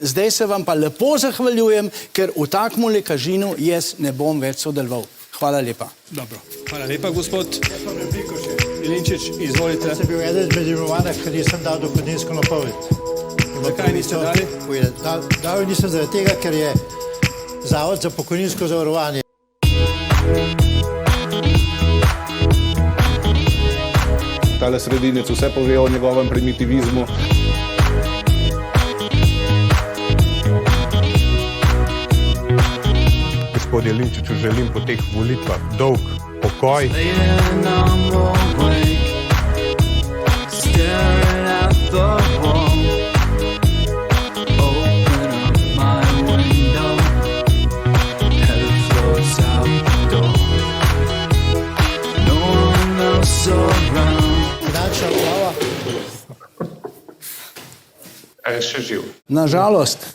Zdaj se vam pa lepo zahvaljujem, ker v takmule kažinu jaz ne bom več sodeloval. Hvala lepa. Dobro, hvala lepa, gospod Jelinčič, izvolite. Jaz sem bil eden izmed imenovanih, ker nisem dal dohodninsko napoved. Zakaj niste dali? Dal nisem zaradi tega, ker je Zavod za pokojninsko zavarovanje. Tale sredinec vse pove o njegovem primitivizmu. Gospod Jelinčiču želim po teh volitvah dolg pokoj. Finančna uprava. A je še živ? Na žalost.